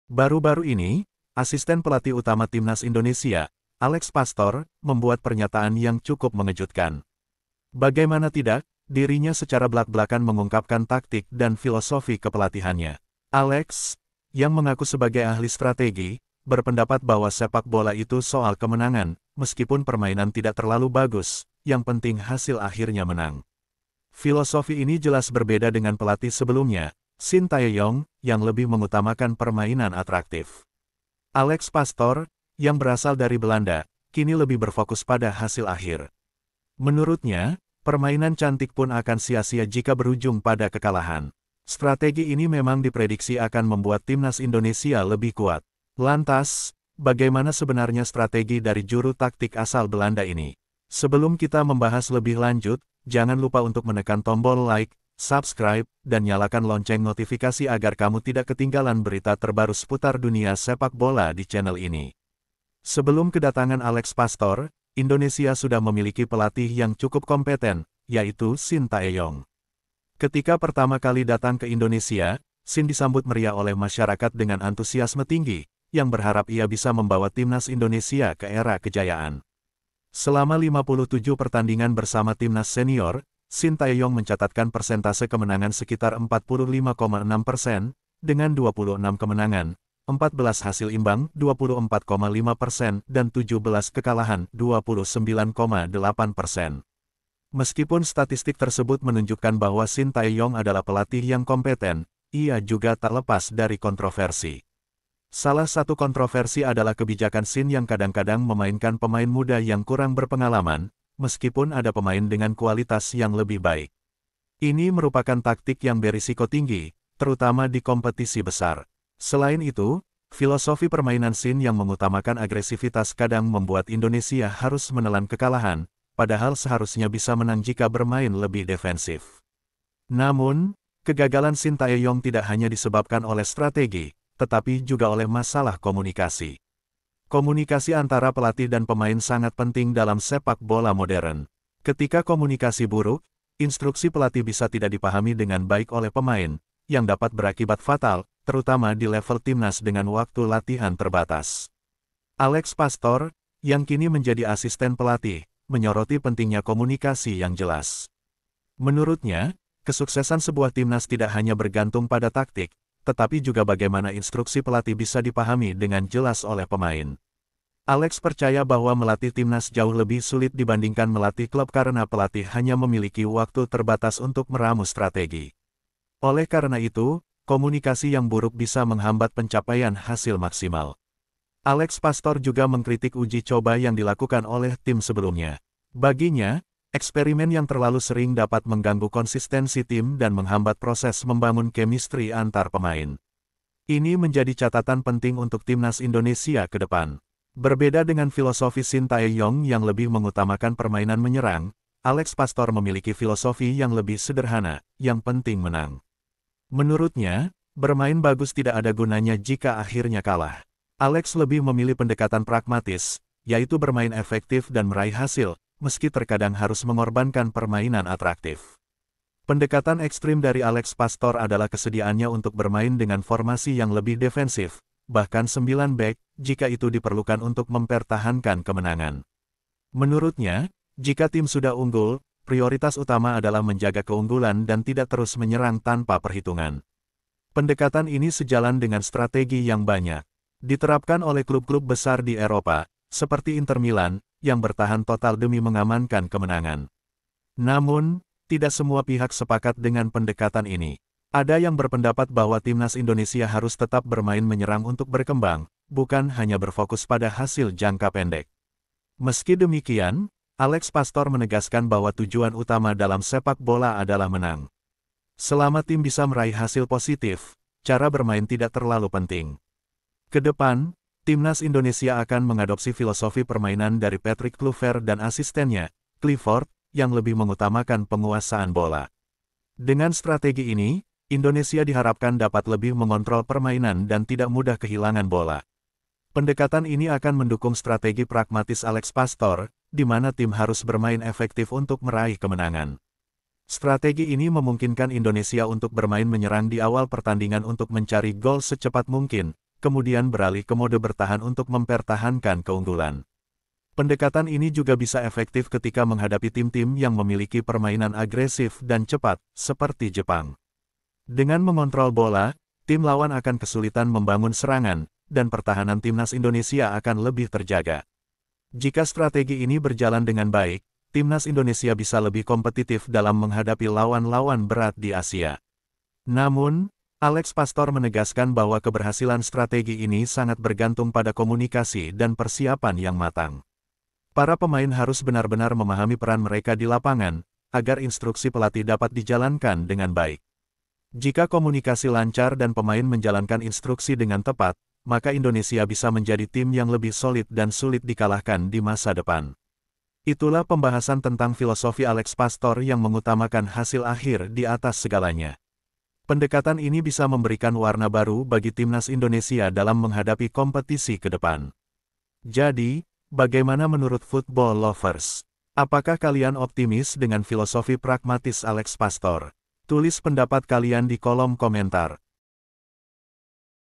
Baru-baru ini, asisten pelatih utama timnas Indonesia, Alex Pastor, membuat pernyataan yang cukup mengejutkan. Bagaimana tidak, dirinya secara belak-belakan mengungkapkan taktik dan filosofi kepelatihannya. Alex, yang mengaku sebagai ahli strategi, berpendapat bahwa sepak bola itu soal kemenangan, meskipun permainan tidak terlalu bagus, yang penting hasil akhirnya menang. Filosofi ini jelas berbeda dengan pelatih sebelumnya, Shin Tae-yong, yang lebih mengutamakan permainan atraktif. Alex Pastor, yang berasal dari Belanda, kini lebih berfokus pada hasil akhir. Menurutnya, permainan cantik pun akan sia-sia jika berujung pada kekalahan. Strategi ini memang diprediksi akan membuat timnas Indonesia lebih kuat. Lantas, bagaimana sebenarnya strategi dari juru taktik asal Belanda ini? Sebelum kita membahas lebih lanjut, jangan lupa untuk menekan tombol like, subscribe, dan nyalakan lonceng notifikasi agar kamu tidak ketinggalan berita terbaru seputar dunia sepak bola di channel ini. Sebelum kedatangan Alex Pastor, Indonesia sudah memiliki pelatih yang cukup kompeten, yaitu Shin Tae-yong. Ketika pertama kali datang ke Indonesia, Shin disambut meriah oleh masyarakat dengan antusiasme tinggi, yang berharap ia bisa membawa timnas Indonesia ke era kejayaan. Selama 57 pertandingan bersama timnas senior, Shin Tae-yong mencatatkan persentase kemenangan sekitar 45,6%, dengan 26 kemenangan, 14 hasil imbang 24,5%, dan 17 kekalahan 29,8%. Meskipun statistik tersebut menunjukkan bahwa Shin Tae-yong adalah pelatih yang kompeten, ia juga tak lepas dari kontroversi. Salah satu kontroversi adalah kebijakan Shin yang kadang-kadang memainkan pemain muda yang kurang berpengalaman, meskipun ada pemain dengan kualitas yang lebih baik. Ini merupakan taktik yang berisiko tinggi, terutama di kompetisi besar. Selain itu, filosofi permainan Shin yang mengutamakan agresivitas kadang membuat Indonesia harus menelan kekalahan, padahal seharusnya bisa menang jika bermain lebih defensif. Namun, kegagalan Shin Tae-yong tidak hanya disebabkan oleh strategi, tetapi juga oleh masalah komunikasi. Komunikasi antara pelatih dan pemain sangat penting dalam sepak bola modern. Ketika komunikasi buruk, instruksi pelatih bisa tidak dipahami dengan baik oleh pemain, yang dapat berakibat fatal, terutama di level timnas dengan waktu latihan terbatas. Alex Pastor, yang kini menjadi asisten pelatih, menyoroti pentingnya komunikasi yang jelas. Menurutnya, kesuksesan sebuah timnas tidak hanya bergantung pada taktik, tetapi juga bagaimana instruksi pelatih bisa dipahami dengan jelas oleh pemain. Alex percaya bahwa melatih timnas jauh lebih sulit dibandingkan melatih klub karena pelatih hanya memiliki waktu terbatas untuk meramu strategi. Oleh karena itu, komunikasi yang buruk bisa menghambat pencapaian hasil maksimal. Alex Pastor juga mengkritik uji coba yang dilakukan oleh tim sebelumnya. Baginya, eksperimen yang terlalu sering dapat mengganggu konsistensi tim dan menghambat proses membangun chemistry antar pemain. Ini menjadi catatan penting untuk timnas Indonesia ke depan. Berbeda dengan filosofi Shin Tae-yong yang lebih mengutamakan permainan menyerang, Alex Pastor memiliki filosofi yang lebih sederhana, yang penting menang. Menurutnya, bermain bagus tidak ada gunanya jika akhirnya kalah. Alex lebih memilih pendekatan pragmatis, yaitu bermain efektif dan meraih hasil, meski terkadang harus mengorbankan permainan atraktif. Pendekatan ekstrim dari Alex Pastor adalah kesediaannya untuk bermain dengan formasi yang lebih defensif, bahkan 9 back, jika itu diperlukan untuk mempertahankan kemenangan. Menurutnya, jika tim sudah unggul, prioritas utama adalah menjaga keunggulan dan tidak terus menyerang tanpa perhitungan. Pendekatan ini sejalan dengan strategi yang banyak diterapkan oleh klub-klub besar di Eropa, seperti Inter Milan, yang bertahan total demi mengamankan kemenangan. Namun, tidak semua pihak sepakat dengan pendekatan ini. Ada yang berpendapat bahwa timnas Indonesia harus tetap bermain menyerang untuk berkembang, bukan hanya berfokus pada hasil jangka pendek. Meski demikian, Alex Pastor menegaskan bahwa tujuan utama dalam sepak bola adalah menang. Selama tim bisa meraih hasil positif, cara bermain tidak terlalu penting. Ke depan, timnas Indonesia akan mengadopsi filosofi permainan dari Patrick Kluivert dan asistennya, Clifford, yang lebih mengutamakan penguasaan bola. Dengan strategi ini, Indonesia diharapkan dapat lebih mengontrol permainan dan tidak mudah kehilangan bola. Pendekatan ini akan mendukung strategi pragmatis Alex Pastor, di mana tim harus bermain efektif untuk meraih kemenangan. Strategi ini memungkinkan Indonesia untuk bermain menyerang di awal pertandingan untuk mencari gol secepat mungkin, kemudian beralih ke mode bertahan untuk mempertahankan keunggulan. Pendekatan ini juga bisa efektif ketika menghadapi tim-tim yang memiliki permainan agresif dan cepat, seperti Jepang. Dengan mengontrol bola, tim lawan akan kesulitan membangun serangan, dan pertahanan timnas Indonesia akan lebih terjaga. Jika strategi ini berjalan dengan baik, timnas Indonesia bisa lebih kompetitif dalam menghadapi lawan-lawan berat di Asia. Namun, Alex Pastor menegaskan bahwa keberhasilan strategi ini sangat bergantung pada komunikasi dan persiapan yang matang. Para pemain harus benar-benar memahami peran mereka di lapangan, agar instruksi pelatih dapat dijalankan dengan baik. Jika komunikasi lancar dan pemain menjalankan instruksi dengan tepat, maka Indonesia bisa menjadi tim yang lebih solid dan sulit dikalahkan di masa depan. Itulah pembahasan tentang filosofi Alex Pastor yang mengutamakan hasil akhir di atas segalanya. Pendekatan ini bisa memberikan warna baru bagi timnas Indonesia dalam menghadapi kompetisi ke depan. Jadi, bagaimana menurut Football Lovers? Apakah kalian optimis dengan filosofi pragmatis Alex Pastor? Tulis pendapat kalian di kolom komentar.